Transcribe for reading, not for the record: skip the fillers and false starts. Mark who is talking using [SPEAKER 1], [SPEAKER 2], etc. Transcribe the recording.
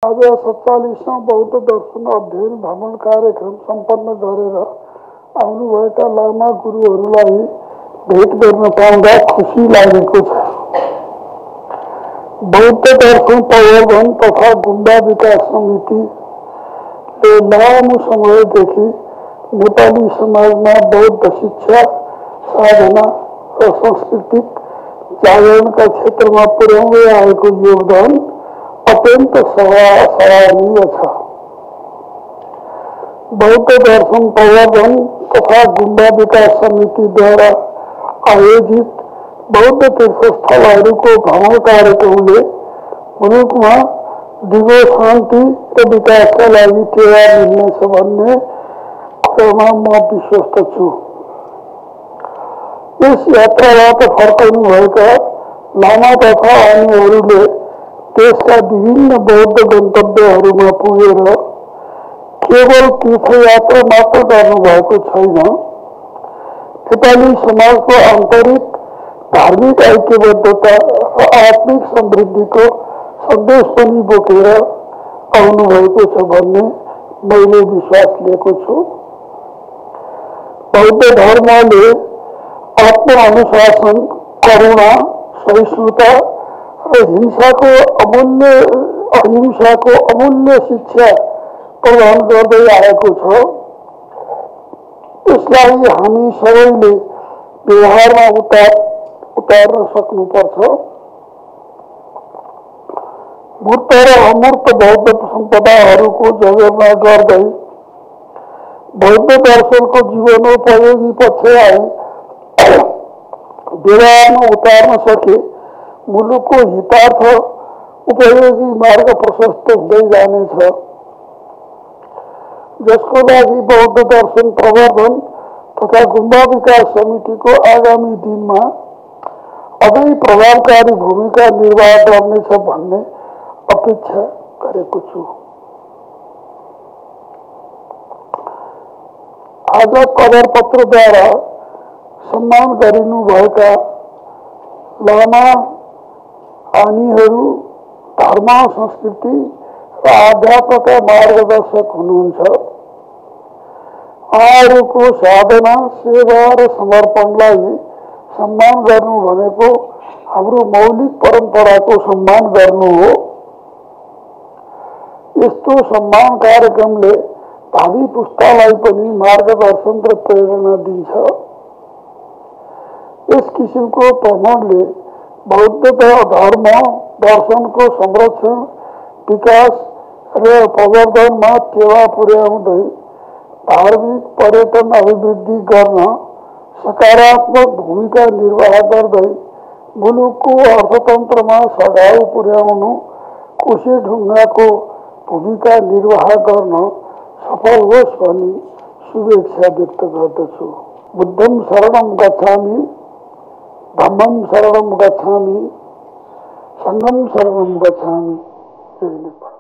[SPEAKER 1] आज 47औं बौद्ध दर्शन अध्ययन भ्रमण कार्यक्रम सम्पन्न गरेर आउनुभएका लामा गुरुहरूलाई भेट गर्न पाउँदा खुसी लागेको छ। बौद्ध दर्शन प्रवर्धन तथा गुम्बा विकास समितिले लामो समयदेखि नेपाली समाजमा बौद्ध शिक्षा, साधना र सांस्कृतिक जागरणका क्षेत्रमा पुर्याउँदै आएको योगदान अत्यंत सराहनीय छ। बौद्ध दर्शन प्रवर्धन तथा गुम्बा विकास समितिद्वारा आयोजित बौद्ध तीर्थस्थलहरूको भ्रमण कार्यक्रमले मुलुकमा दिगो शान्ति र विकासका लागि टेवा मिल्नेछ भन्ने कुरामा म विश्वस्त छु। यस यात्राबाट फर्कनुभएका लामा तथा अन्यहरूले देशका विभिन्न बौद्ध गन्तव्यहरूमा पुगेर केवल तीर्थयात्रा मात्र गर्नुभएको छैन, नेपाली समाजको आन्तरिक धार्मिक ऐक्यबद्धता र आत्मिक समृद्धिको सन्देश पनि बोकेर आउनुभएको छ भन्ने मैले विश्वास लिएको छु। बौद्ध धर्मले आत्मअनुशासन, करुणा, सहिष्णुता र अहिंसाको अमूल्य शिक्षा प्रदान गर्दै आएको छ। यसलाई हामी सबैले व्यवहारमा उतार्न सक्नुपर्छ। मूर्त र अमूर्त बौद्ध सम्पदाहरूको जगेर्ना गर्दै बौद्ध दर्शनको जीवनोपयोगी पक्षलाई व्यवहारमा उतार्न सके मुलुकको हितार्थ उपयोगी मार्ग प्रशस्त हुँदै जानेछ, जसको लागि बौद्ध दर्शन प्रवर्धन तथा गुम्बा विकास समितिको आगामी दिनमा अझै प्रभावकारी भूमिका निर्वाह गर्नेछ भन्ने अपेक्षा गरेको छु। आज कदरपत्रद्वारा सम्मान गरिनुभएका लामा आनीहरू धर्म, संस्कृति र आध्यात्मका मार्गदर्शक हुनुहुन्छ। उहाँहरूको साधना, सेवा र समर्पणलाई सम्मान गर्नु भनेको हाम्रो मौलिक परम्पराको सम्मान गर्नु हो। यस्तो सम्मान कार्यक्रमले भावी पुस्तालाई पनि मार्गदर्शन र प्रेरणा दिन्छ। यस किसिमको भ्रमणले बौद्ध धर्म दर्शनको संरक्षण, विकास र प्रवर्धनमा टेवा पुर्याउँदै धार्मिक पर्यटन अभिवृद्धि गर्न सकारात्मक भूमिका निर्वाह गर्दै मुलुकको अर्थतन्त्रमा सघाउ पुर्याउनु, कोशी ढुङ्गाको भूमिका निर्वाह गर्न सफल होस् भनी शुभेच्छा व्यक्त गर्दछु। बुद्धं शरणं गच्छामि, धम्मं शरणं गच्छामि, संघं शरणं गच्छामि। जय नेपाल।